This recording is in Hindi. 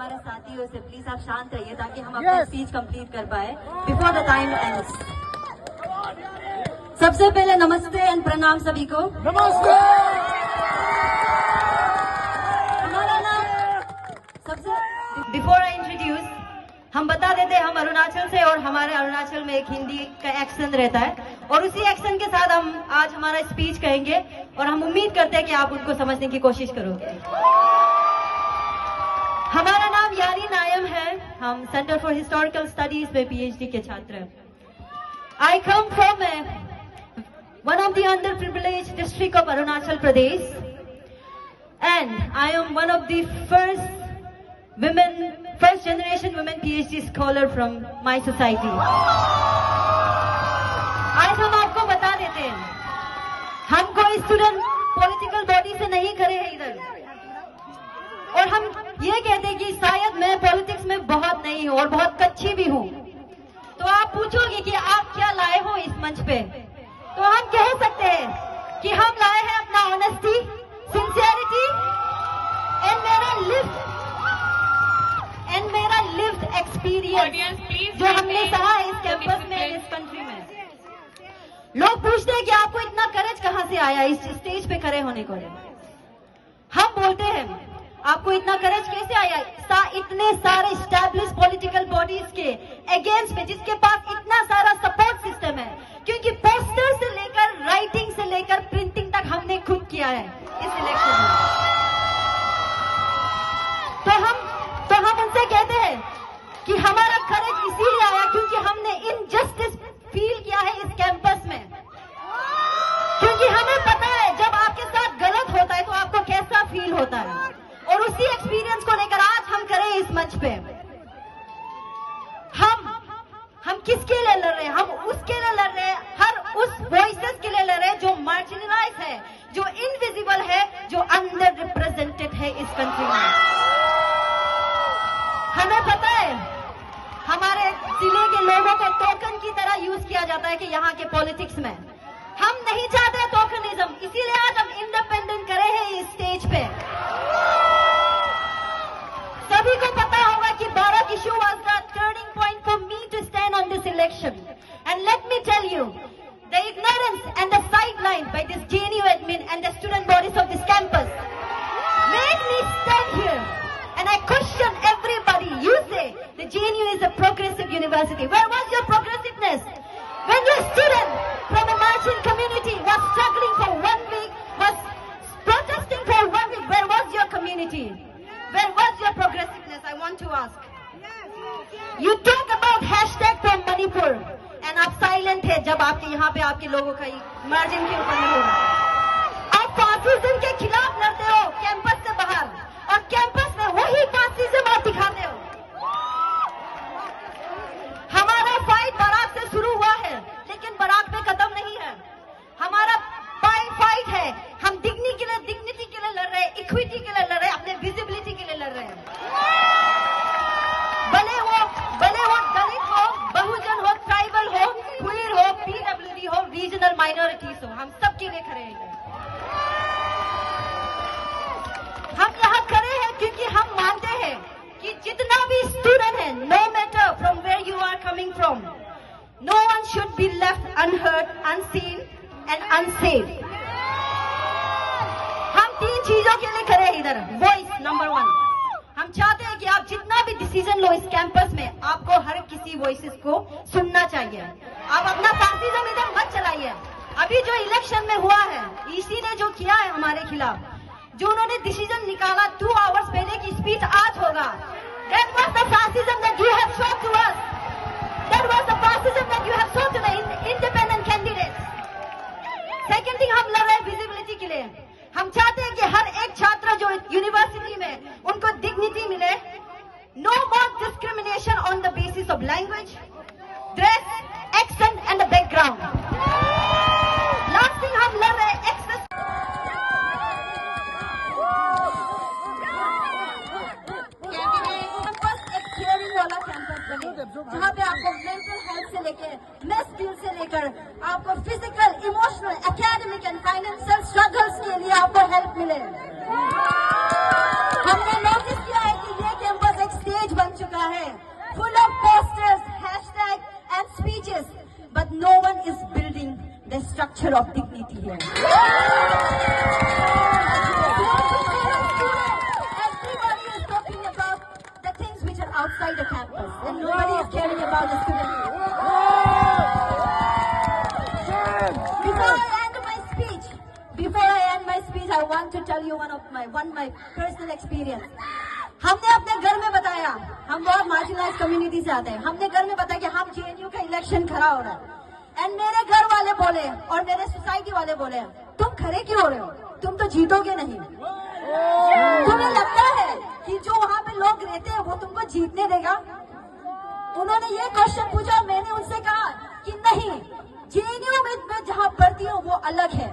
हमारे साथियों से प्लीज आप शांत रहिए ताकि हम अपनी स्पीच कंप्लीट कर पाए बिफोर द टाइम एंड्स। सबसे पहले नमस्ते एंड प्रणाम सभी को। नमस्ते। हमारा नाम सबसे बिफोर आई इंट्रोड्यूस हम बता देते हैं हम अरुणाचल से और हमारे अरुणाचल में एक हिंदी का एक्सेंट रहता है और उसी एक्सेंट के साथ हम आज हमारा स्पीच कहेंगे और हम उम्मीद करते हैं कि आप उनको समझने की कोशिश करोगे। हमारा नाम यारी नायम है, हम सेंटर फॉर हिस्टोरिकल स्टडीज में पीएचडी के छात्र हैं। I come from one of the underprivileged district of Arunachal Pradesh and I am one of the first generation women PhD scholar from my society. आज हम आपको बता देते हैं हम कोई स्टूडेंट पॉलिटिकल बॉडी से नहीं खड़े हैं इधर और हम ये कहते हैं कि शायद मैं पॉलिटिक्स में बहुत नहीं हूँ और बहुत कच्ची भी हूँ। तो आप पूछोगे कि आप क्या लाए हो इस मंच पे, तो हम कह सकते हैं कि हम लाए हैं अपना ऑनेस्टी, सिंसियरिटी एंड मेरा लिव्ड एक्सपीरियंस जो हमने सहा है इस कैंपस में, इस कंट्री में। लोग पूछते हैं कि आपको इतना करेज कहां से आया इस स्टेज पे खड़े होने को। हम बोलते हैं आपको इतना करेज कैसे आया इतने सारे स्टैब्लिश पॉलिटिकल बॉडीज के अगेंस्ट में जिसके पास इतना सारा सपोर्ट सिस्टम है, क्योंकि पोस्टर से लेकर राइटिंग से लेकर प्रिंटिंग तक हमने खुद किया है इस इलेक्शन में। तो हम उनसे कहते हैं कि हमारा करेज इसीलिए आया क्योंकि हमने इनजस्टिस फील किया है इस कैंपस में, क्योंकि हमें पता है जब आपके साथ गलत होता है तो आपको कैसा फील होता है और उसी एक्सपीरियंस को लेकर आज हम करें इस मंच पे। हम किसके लिए लड़ रहे हैं? हम उसके लिए लड़ रहे हैं, हर उस वॉइसेस के लिए लड़ रहे हैं जो मार्जिनलाइज है, जो इनविजिबल है, जो अंडर रिप्रेजेंटेड है इस कंट्री में। हमें पता है हमारे जिले के लोगों को टोकन की तरह यूज किया जाता है कि यहाँ के पॉलिटिक्स में हम नहीं चाहते टोकनिज्म, इसीलिए आज हम इंडिपेंडेंट करे हैं इस स्टेज पे। सभी को पता होगा कि Barak issue was the turning point for me to stand on this election, and let me tell you, the ignorance and the sideline by this JNU admin and the student bodies of this campus made me stand here. And I question everybody. You say the JNU is a progressive university. Where was your progressiveness? When your student from a marginal community was struggling for 1 week, was protesting for 1 week, where was your community? Where was your progressiveness? I want to ask. You talk about hashtag from Manipur and आप silent है जब आपके यहाँ पे आपके लोगों का मार्जिन के ऊपर नहीं होगा। आप फासिज्म के खिलाफ लड़ते हो कैंपस से बाहर और कैंपस में वही फासिज्म आप दिखाते हो। हमारा फाइट बराक से शुरू हुआ है लेकिन बराक में खत्म नहीं है। हमारा फाइट है, हम डिग्निटी के लिए लड़ रहे हैं, इक्विटी के लिए लड़ रहे हैं, अपने विजिबिलिटी के लिए लड़ रहे हैं। भले वो दलित हो, बहुजन हो, ट्राइबल हो, क्वीर हो, पीडब्ल्यूडी हो, रीजनल माइनॉरिटीज हो, हम सबके लिए खड़े हैं। हम यहाँ खड़े हैं क्योंकि हम मानते हैं कि जितना भी स्टूडेंट है, no matter from where you are coming from, no one should be left unheard, unseen and unsafe. हम 3 चीजों के लिए खड़े हैं इधर। वॉइस नंबर 1, हम चाहते हैं कि आप जितना भी डिसीजन लो इस कैंपस में, आपको हर किसी वॉइसेस को सुनना चाहिए। आप अपना पार्टीजम इधर मत चलाइए। अभी जो इलेक्शन में हुआ है, इसी ने जो किया है हमारे खिलाफ, जो उन्होंने डिसीजन निकाला 2 आवर्स पहले की स्पीच आज होगा, that was the fascism that you have shown to us. That was the fascism that you have shown to the independent candidates. Second thing, हम लड़ रहे हैं विजिबिलिटी के लिए। हम चाहते हैं कि हर एक छात्र जो यूनिवर्सिटी में उनको डिग्निटी मिले। No more discrimination on the basis of language, dress, accent and the background. Last thing, हम लड़ रहे हैं एक्सेस। जहाँ पे आपको मेंटल हेल्थ से लेकर मेस स्किल से लेकर आपको physical, emotional, academic and financial struggles के लिए आपको हेल्प मिले। हमने नोटिस किया है कि ये कैंपस एक of dignity here. Everybody is talking about the things which are outside the campus, and nobody is caring about the students. Before I end my speech, I want to tell you one my personal experience. हमने अपने घर में बताया, हम बहुत मार्जिनलाइज्ड कम्युनिटी से आते हैं, हमने घर में बताया कि हम जेएनयू का इलेक्शन खड़ा हो रहा है, एंड मेरे घर वाले बोले और मेरे सोसाइटी वाले बोले, तुम खड़े क्यों हो रहे हो, तुम तो जीतोगे नहीं। तुम्हें लगता है कि जो वहाँ पे लोग रहते हैं वो तुमको जीतने देगा? उन्होंने ये क्वेश्चन पूछा, मैंने उनसे कहा कि नहीं, जेएनयू में मैं जहाँ पढ़ती हूँ वो अलग है।